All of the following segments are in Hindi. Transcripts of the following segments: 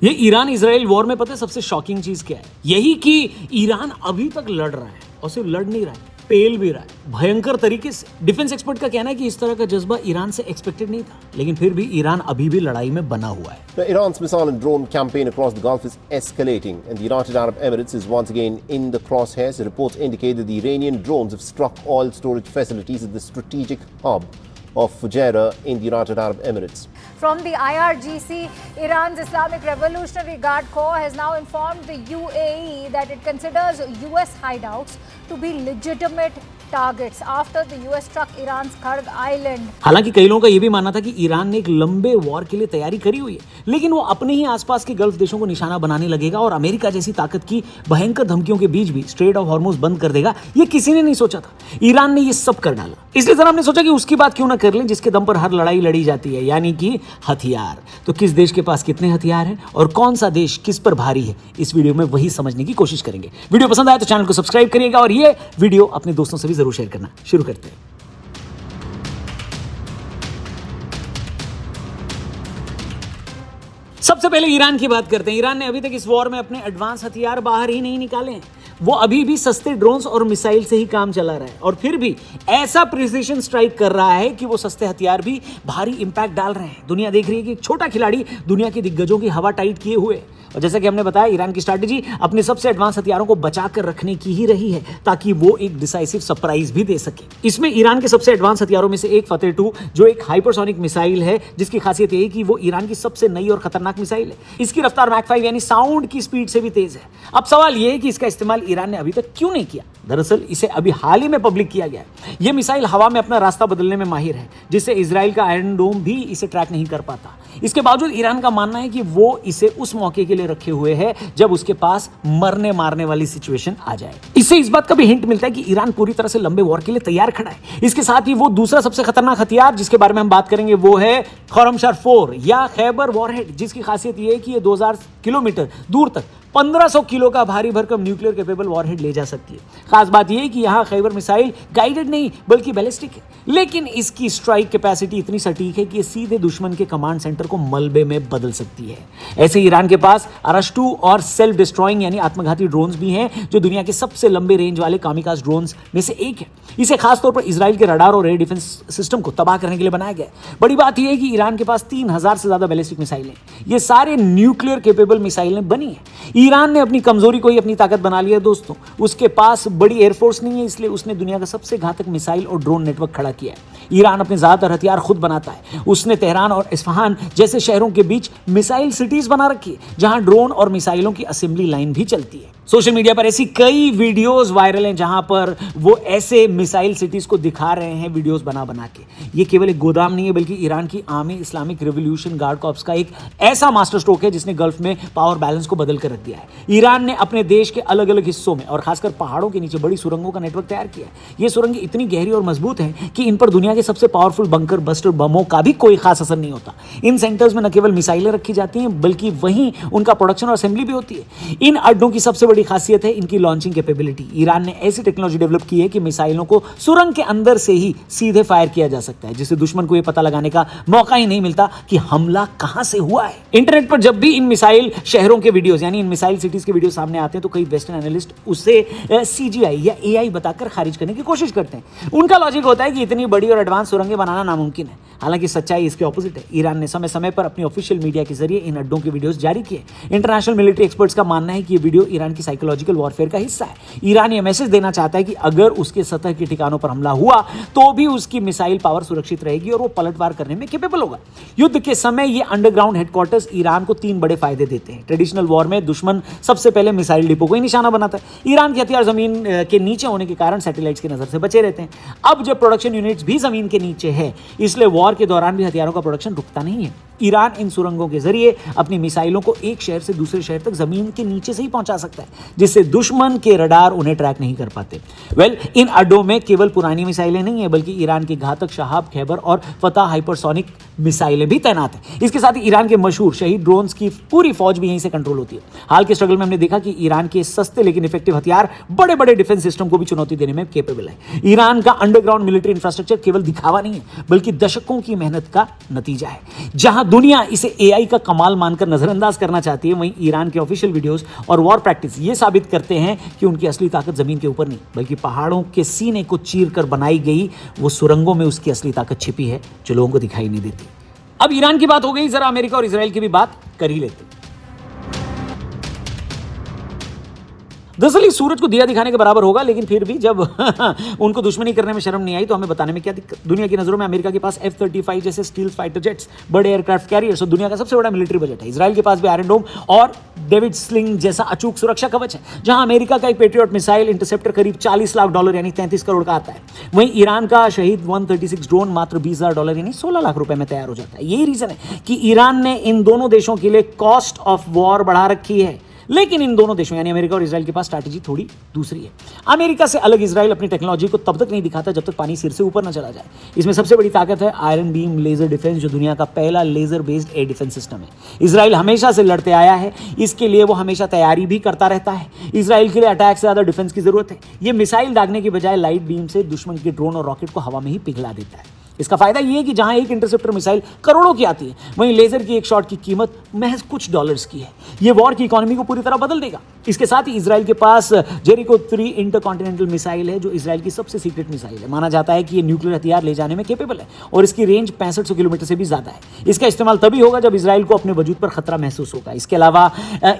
ये ईरान इजराइल वॉर में पता है सबसे शॉकिंग चीज क्या है? यही कि ईरान अभी तक लड़ रहा है और सिर्फ लड़ नहीं रहा है, पेल भी रहा है भयंकर तरीके से। डिफेंस एक्सपर्ट का कहना है कि इस तरह का जज्बा ईरान से एक्सपेक्टेड नहीं था, लेकिन फिर भी ईरान अभी भी लड़ाई में बना हुआ है। Now, Iran's missile and drone campaign across the Gulf is escalating, and the United Arab Emirates is once again in the crosshairs. The reports indicate that the Iranian drones have struck oil storage facilities at the strategic hub of Fujairah in the United Arab Emirates. From the IRGC, Iran's Islamic Revolutionary Guard Corps has now informed the UAE that it considers US hideouts to be legitimate targets after the US struck Iran's Karg Island. हालांकि कई लोगों का यह भी मानना था कि ईरान ने एक लंबे वॉर के लिए तैयारी करी हुई है, लेकिन वो अपने ही आसपास के गल्फ देशों को निशाना बनाने लगेगा और अमेरिका जैसी ताकत की भयंकर धमकियों के बीच भी स्ट्रेट ऑफ हॉर्मुज बंद कर देगा। ये किसी ने नहीं सोचा था। ईरान ने ये सब कर डाला। इसलिए जरा हमने सोचा कि उसकी बात क्यों ना कर लें जिसके दम पर हर लड़ाई लड़ी जाती है, यानी कि हथियार। तो किस देश के पास कितने हथियार हैं और कौन सा देश किस पर भारी है, इस वीडियो में वही समझने की कोशिश करेंगे। वीडियो पसंद आए तो चैनल को सब्सक्राइब करिएगा और ये वीडियो अपने दोस्तों से भी जरूर शेयर करना। शुरू करते हैं। सबसे पहले ईरान की बात करते हैं। ईरान ने अभी तक इस वॉर में अपने एडवांस हथियार बाहर ही नहीं निकाले हैं। वो अभी भी सस्ते ड्रोन्स और मिसाइल से ही काम चला रहा है और फिर भी ऐसा प्रिसिशन स्ट्राइक कर रहा है कि वो सस्ते हथियार भी भारी इंपैक्ट डाल रहे हैं। दुनिया देख रही है कि एक छोटा खिलाड़ी दुनिया के दिग्गजों की हवा टाइट किए हुए। और जैसा कि हमने बताया, ईरान की स्ट्रैटेजी अपने सबसे एडवांस हथियारों को बचा कर रखने की ही रही है ताकि वो एक डिसाइसिव सरप्राइज भी दे सके। इसमें ईरान के सबसे एडवांस हथियारों में से एक फतेह 2 जो एक हाइपरसोनिक मिसाइल है, जिसकी खासियत यह है कि वो ईरान की सबसे नई और खतरनाक मिसाइल है। इसकी रफ्तार मैक 5 यानी साउंड की स्पीड से भी तेज है। अब सवाल यह है कि इसका इस्तेमाल ईरान ने अभी तक क्यों नहीं किया। दरअसल इसे अभी हाल ही में पब्लिक किया गया है। यह मिसाइल हवा में अपना रास्ता बदलने में माहिर है, जिससे इजराइल का आयरन डोम भी इसे ट्रैक नहीं कर पाता। इसके बावजूद ईरान का मानना है कि वो इसे उस मौके के लिए रखे हुए है जब उसके पास मरने मारने वाली सिचुएशन आ जाए। इससे इस बात का भी हिंट मिलता है कि ईरान पूरी तरह से लंबे वॉर के लिए तैयार खड़ा है। इसके साथ ही वो दूसरा सबसे खतरनाक हथियार जिसके बारे में हम बात करेंगे वो है खॉरमशहर 4 या खैबर वॉरहेड, जिसकी खासियत यह है कि ये 2000 किलोमीटर दूर तक 1500 किलो का भारी भरकम न्यूक्लियर कैपेबल वॉरहेड ले जा सकती है। खास बात यह है कि यहां खैबर मिसाइल गाइडेड नहीं बल्कि बैलिस्टिक है, लेकिन इसकी स्ट्राइक कैपेसिटी इतनी सटीक है कि ये सीधे दुश्मन के कमांड सेंटर को मलबे में बदल सकती है। ऐसे ईरान के पास अरश-2 और सेल्फ डिस्ट्रॉइंग यानी आत्मघाती ड्रोन्स भी हैं, जो दुनिया के सबसे लंबे रेंज वाले कामिकाज ड्रोन्स में से एक है। इसे खासतौर पर इजराइल के रडार और एयर डिफेंस सिस्टम को तबाह करने के लिए बनाया गया है। बड़ी बात यह है कि ईरान के पास 3000 से ज्यादा बैलिस्टिक मिसाइलें, ये सारे न्यूक्लियर कैपेबल मिसाइलें बनी है। ईरान ने अपनी कमजोरी को ही अपनी ताकत बना लिया दोस्तों। उसके पास बड़ी एयरफोर्स नहीं है, इसलिए उसने दुनिया का सबसे घातक मिसाइल और ड्रोन नेटवर्क खड़ा किया है। ईरान अपने ज्यादातर हथियार खुद बनाता है। उसने तेहरान और इस्फहान जैसे शहरों के बीच मिसाइल सिटीज बना रखी है, जहां ड्रोन और मिसाइलों की असेंबली लाइन भी चलती है। सोशल मीडिया पर ऐसी कई वीडियोस वायरल हैं जहां पर वो ऐसे मिसाइल सिटीज को दिखा रहे हैं वीडियोस बना बना के। ये केवल एक गोदाम नहीं है, बल्कि ईरान की army Islamic revolution guard corps का एक ऐसा मास्टर स्ट्रोक है जिसने गल्फ में पावर बैलेंस को बदल कर रख दिया है। ईरान ने अपने देश के अलग अलग हिस्सों में और खासकर पहाड़ों के नीचे बड़ी सुरंगों का नेटवर्क तैयार किया है। ये सुरंगें इतनी गहरी और मजबूत हैं कि इन पर दुनिया के सबसे पावरफुल बंकर बस्टर बमों का भी कोई खास असर नहीं होता। इन सेंटर्स में न केवल मिसाइलें रखी जाती हैं, बल्कि वहीं उनका प्रोडक्शन और असेंबली भी होती है। इन अड्डों की सबसे बड़ी खासियत है इनकी लॉन्चिंग कैपेबिलिटी। ईरान ने ऐसी टेक्नोलॉजी डेवलप की है कि मिसाइलों को सुरंग के अंदर से ही सीधे फायर किया जा सकता है, जिससे दुश्मन को यह पता लगाने का मौका ही नहीं मिलता कि हमला कहां से हुआ है। इंटरनेट पर जब भी इन मिसाइल शहरों के वीडियोस यानी इन मिसाइल सिटीज के वीडियो सामने आते हैं तो कई वेस्टर्न एनालिस्ट उसे CGI या AI बताकर खारिज करने की कोशिश करते हैं। उनका लॉजिक होता है कि इतनी बड़ी और एडवांस सुरंगें बनाना नामुमकिन है। हालांकि सच्चाई इसके ऑपोजिट है। ईरान ने समय समय पर अपनी ऑफिशियल मीडिया के जरिए इन अड्डों के वीडियोस जारी किए। इंटरनेशनल मिलिट्री एक्सपर्ट्स का मानना है कि ये वीडियो ईरान की साइकोलॉजिकल वॉरफेयर का हिस्सा है। ईरान ये मैसेज देना चाहता है कि अगर उसके सतह के ठिकानों पर हमला हुआ तो भी उसकी मिसाइल पावर सुरक्षित रहेगी और वो पलटवार करने में कैपेबल होगा। युद्ध के समय ये अंडरग्राउंड हेडक्वार्टर्स ईरान को 3 बड़े फायदे देते हैं। ट्रेडिशनल वॉर में दुश्मन सबसे पहले मिसाइल डिपो को ही निशाना बनाता है। ईरान के हथियार जमीन के नीचे होने के कारण सैटेलाइट्स की नजर से बचे रहते हैं। अब जब प्रोडक्शन यूनिट्स भी जमीन के नीचे है, इसलिए वॉर के दौरान भी हथियारों का प्रोडक्शन रुकता नहीं है। ईरान इन सुरंगों के जरिए अपनी मिसाइलों को एक शहर से दूसरे शहर तक जमीन के नीचे से ही पहुंचा सकता है, जिससे दुश्मन के रडार उन्हें ट्रैक नहीं कर पाते। इन अड्डों में केवल पुरानी मिसाइलें नहीं है, बल्कि ईरान की घातक शहाब, खैबर और फतह हाइपरसोनिक मिसाइलें भी तैनात हैं। इसके साथ ही ईरान के मशहूर शहीद ड्रोन्स की पूरी फौज भी यहीं से कंट्रोल होती है। हाल के स्ट्रगल में हमने देखा कि ईरान के सस्ते लेकिन इफेक्टिव हथियार बड़े बड़े डिफेंस सिस्टम को भी चुनौती देने में कैपेबल है। ईरान का अंडरग्राउंड मिलिट्री इंफ्रास्ट्रक्चर केवल दिखावा नहीं है, बल्कि दशकों की मेहनत का नतीजा है। जहां जहां दुनिया इसे AI का कमाल मानकर नजरअंदाज करना चाहती है, वहीं ईरान के ऑफिशियल वीडियोस और वॉर प्रैक्टिस ये साबित करते हैं कि उनकी असली ताकत जमीन के ऊपर नहीं बल्कि पहाड़ों के सीने को चीर कर बनाई गई वो सुरंगों में उसकी असली ताकत छिपी है जो लोगों को दिखाई नहीं देती। अब ईरान की बात हो गई, जरा अमेरिका और इजराइल की भी बात कर ही लेते। दरअसल सूरज को दिया दिखाने के बराबर होगा, लेकिन फिर भी जब उनको दुश्मनी करने में शर्म नहीं आई तो हमें बताने में क्या दिक्कत। दुनिया की नजरों में अमेरिका के पास F-35 जैसे स्टील फाइटर जेट्स, बड़े एयरक्राफ्ट कैरियर्स और दुनिया का सबसे बड़ा मिलिट्री बजट है। इजराइल के पास भी आयरन डोम और डेविड स्लिंग जैसा अचूक सुरक्षा कवच है, जहां अमेरिका का एक पेट्रियट मिसाइल इंटरसेप्टर करीब $40 लाख यानी 33 करोड़ का आता है। वहीं ईरान का शहीद 136 ड्रोन मात्र $20,000 यानी 16 लाख रुपए में तैयार हो जाता है। यही रीजन है कि ईरान ने इन दोनों देशों के लिए कॉस्ट ऑफ वॉर बढ़ा रखी है। लेकिन इन दोनों देशों यानी अमेरिका और इजराइल के पास स्ट्रैटेजी थोड़ी दूसरी है। अमेरिका से अलग इजराइल अपनी टेक्नोलॉजी को तब तक नहीं दिखाता जब तक पानी सिर से ऊपर न चला जाए। इसमें सबसे बड़ी ताकत है आयरन बीम लेजर डिफेंस, जो दुनिया का पहला laser based air defence system है। इजराइल हमेशा से लड़ते आया है, इसके लिए वो हमेशा तैयारी भी करता रहता है। इजराइल के लिए अटैक से ज्यादा डिफेंस की जरूरत है। ये मिसाइल दागने की बजाय लाइट बीम से दुश्मन के ड्रोन और रॉकेट को हवा में ही पिघला देता है। इसका फायदा यह है कि जहां एक इंटरसेप्टर मिसाइल करोड़ों की आती है, वहीं लेजर की एक शॉट की कीमत महज कुछ डॉलर्स की है। यह वॉर की इकोनॉमी को पूरी तरह बदल देगा। इसके साथ ही इजराइल के पास जेरिको 3 इंटरकॉन्टिनेंटल मिसाइल है, जो इजराइल की सबसे सीक्रेट मिसाइल है। माना जाता है कि यह न्यूक्लियर हथियार ले जाने में कैपेबल है और इसकी रेंज 6500 किलोमीटर से भी ज्यादा है। इसका इस्तेमाल तभी होगा जब इजराइल को अपने वजूद पर खतरा महसूस होगा। इसके अलावा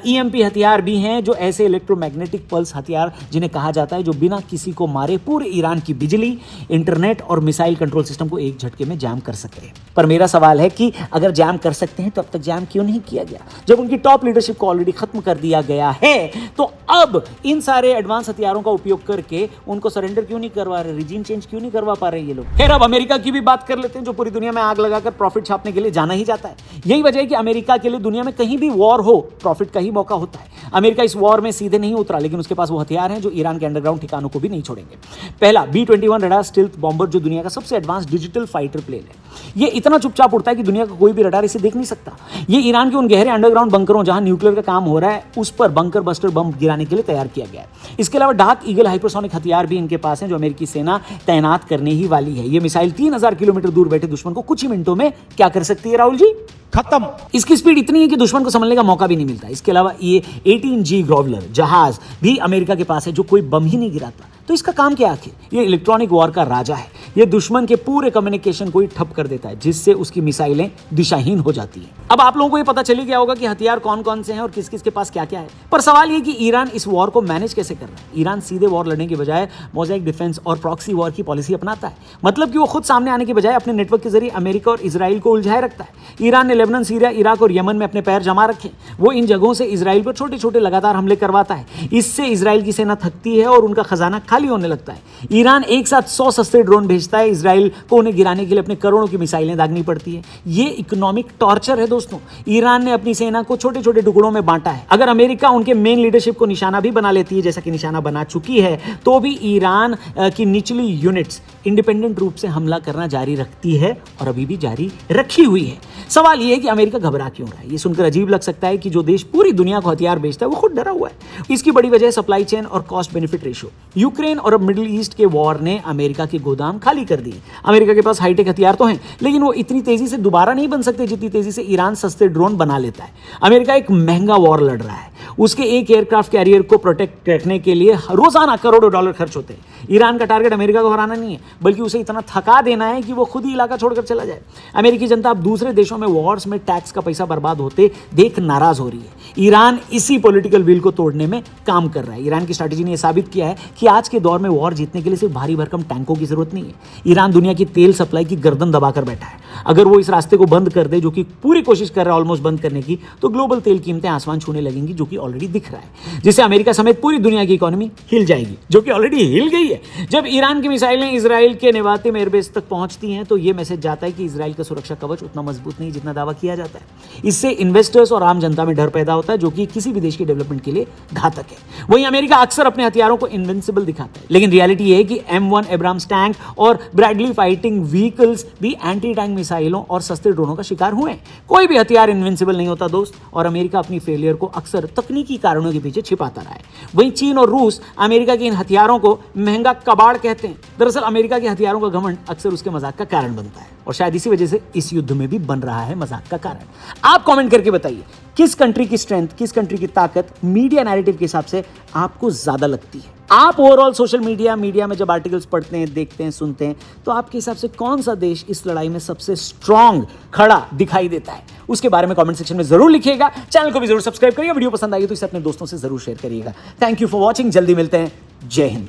EMP हथियार भी हैं, जो ऐसे इलेक्ट्रोमैग्नेटिक पल्स हथियार जिन्हें कहा जाता है जो बिना किसी को मारे पूरे ईरान की बिजली, इंटरनेट और मिसाइल कंट्रोल सिस्टम को एक झटके में जैम कर सकते हैं। पर मेरा सवाल है कि अगर जैम कर सकते हैं तो अब तक जैम क्यों नहीं किया गया? जब उनकी टॉप लीडरशिप को ऑलरेडी खत्म कर दिया गया है तो अब इन सारे एडवांस हथियारों का उपयोग करके उनको सरेंडर क्यों नहीं करवा रहे, रिजीम चेंज क्यों नहीं करवा पा रहे ये लोग? खैर, अब अमेरिका की भी बात कर लेते हैं, जो पूरी दुनिया में आग लगाकर प्रॉफिट छापने के लिए जाना ही जाता है। यही वजह है कि अमेरिका के लिए दुनिया में कहीं भी वॉर हो, प्रॉफिट का ही मौका होता है। अमेरिका इस वॉर में सीधे नहीं उतरा, लेकिन उसके पास वो हथियार हैं जो ईरान के अंडरग्राउंड ठिकानों को भी नहीं छोड़ेंगे। पहला B-21 रडार स्टील्थ बॉम्बर, जो दुनिया का सबसे एडवांस डिजिटल फाइटर प्लेन है। ये इतना चुपचाप उड़ता है कि दुनिया का कोई भी रडार इसे देख नहीं सकता। ये ईरान के उन गहरे अंडरग्राउंड बंकरों जहां न्यूक्लियर का काम हो रहा है उस पर बंकर बस्टर बम गिराने के लिए तैयार किया गया है। इसके अलावा डार्क ईगल हाइपरसोनिक हथियार भी इनके पास हैं, जो अमेरिकी सेना तैनात करने ही वाली है। ये मिसाइल 3000 किलोमीटर दूर बैठे दुश्मन को कुछ ही मिनटों में क्या कर सकती है राहुल जी? खत्म। इसकी स्पीड इतनी है कि दुश्मन को समझने का मौका भी नहीं मिलता। इसके अलावा ये 18G ग्रोवलर जहाज भी अमेरिका के पास है, जो कोई बम ही नहीं गिराता। तो इसका काम क्या आखिर? ये इलेक्ट्रॉनिक वॉर का राजा है। ये दुश्मन के पूरे कम्युनिकेशन को ही ठप कर देता है, जिससे उसकी मिसाइलें दिशाहीन हो जाती हैं। अब आप लोगों को ये पता चली गया होगा कि हथियार कौन कौन से हैं और किस किस के पास क्या क्या है। पर सवाल ये कि ईरान इस वॉर को मैनेज कैसे कर रहा है? ईरान सीधे वॉर लड़ने के बजाय मोज़ाइक डिफेंस और प्रॉक्सी वॉर की पॉलिसी अपनाता है। मतलब कि वो खुद सामने आने के बजाय अपने नेटवर्क के जरिए अमेरिका और इजराइल को उलझाए रखता है। ईरान ने लेबनान, सीरिया, इराक और यमन में अपने पैर जमा रखे। वो इन जगहों से इजराइल पर छोटे छोटे लगातार हमले करवाता है। इससे इजराइल की सेना थकती है और उनका खजाना खाली होने लगता है। ईरान एक साथ 100 सस्ते ड्रोन भेजता है। इजराइल को उन्हें गिराने के लिए अपने करोड़ों की मिसाइलें दागनी पड़ती है। ये इकोनॉमिक टॉर्चर है दोस्तों। ईरान ने अपनी सेना को छोटे छोटे टुकड़ों में बांटा है। अगर अमेरिका उनके मेन लीडरशिप को निशाना भी बना लेती है, जैसा कि निशाना बना चुकी है, तो भी ईरान की निचली यूनिट्स इंडिपेंडेंट रूप से हमला करना जारी रखती है और अभी भी जारी रखी हुई है। सवाल यह है कि अमेरिका घबरा क्यों रहा है? ये सुनकर अजीब लग सकता है कि जो देश पूरी दुनिया को हथियार बेचता है वो खुद डरा हुआ है। इसकी बड़ी वजह है सप्लाई चेन और कॉस्ट बेनिफिट रेशियो। यूक्रेन और मिडिल ईस्ट के वॉर ने अमेरिका के गोदाम खाली कर दिए। अमेरिका के पास हाईटेक हथियार तो हैं, लेकिन वो इतनी तेजी से दोबारा नहीं बन सकते जितनी तेजी से ईरान सस्ते ड्रोन बना लेता है। अमेरिका एक महंगा वॉर लड़ रहा है। उसके एक एयरक्राफ्ट कैरियर को प्रोटेक्ट रखने के लिए रोजाना करोड़ों डॉलर खर्च होते हैं। ईरान का टारगेट अमेरिका को हराना नहीं है, बल्कि उसे इतना थका देना है कि वो खुद ही इलाका छोड़कर चला जाए। अमेरिकी जनता अब दूसरे देशों में वॉर्स में टैक्स का पैसा बर्बाद होते देख नाराज हो रही है। ईरान इसी पॉलिटिकल विल को तोड़ने में काम कर रहा है। ईरान की स्ट्रैटेजी ने यह साबित किया है कि आज के दौर में वॉर जीतने के लिए सिर्फ भारी भरकम टैंकों की जरूरत नहीं है। ईरान दुनिया की तेल सप्लाई की गर्दन दबाकर बैठा है। अगर वो इस रास्ते को बंद कर दे, जो कि पूरी कोशिश कर रहा है ऑलमोस्ट बंद करने की, तो ग्लोबल तेल कीमतें आसमान छूने लगेंगी, जो कि ऑलरेडी दिख रहा है, जिससे अमेरिका समेत पूरी दुनिया की इकोनॉमी हिल जाएगी, जो कि ऑलरेडी हिल गई है। जब ईरान की मिसाइलें इजराइल के नेवातिम एयरबेस तक पहुंचती हैं, तो यह मैसेज जाता है कि इजराइल का सुरक्षा कवच उतना मजबूत नहीं जितना दावा किया जाता है। इससे इन्वेस्टर्स और आम जनता में डर पैदा होता है, जो कि किसी भी देश के डेवलपमेंट के लिए घातक है। वहीं अमेरिका अक्सर अपने हथियारों को इनविंसिबल दिखाता है, लेकिन रियलिटी यह है कि M1 एब्राम्स टैंक और ब्रैडली फाइटिंग व्हीकल्स भी एंटी टैंक मिसाइलों और सस्ते ड्रोनों का शिकार हुए हैं। कोई भी हथियार इनविंसिबल नहीं होता दोस्त, और अमेरिका अपनी फेलियर को अक्सर तकनीक तकनीकी कारणों के पीछे छिपाता रहा है। वहीं चीन और रूस अमेरिका के इन हथियारों को महंगा कबाड़ कहते हैं। दरअसल अमेरिका के हथियारों का घमंड अक्सर उसके मजाक का कारण बनता है और शायद इसी वजह से इस युद्ध में भी बन रहा है मजाक का कारण। आप कमेंट करके बताइए किस कंट्री की स्ट्रेंथ, किस कंट्री की ताकत मीडिया नैरेटिव के हिसाब से आपको ज्यादा लगती है। आप ओवरऑल सोशल मीडिया में जब आर्टिकल्स पढ़ते हैं, देखते हैं, सुनते हैं, तो आपके हिसाब से कौन सा देश इस लड़ाई में सबसे स्ट्रांग खड़ा दिखाई देता है, उसके बारे में कमेंट सेक्शन में जरूर लिखिएगा। चैनल को भी जरूर सब्सक्राइब करिए। वीडियो पसंद आई तो इसे अपने दोस्तों से जरूर शेयर करिएगा। Thank you for watching. जल्दी मिलते हैं। जय हिंद।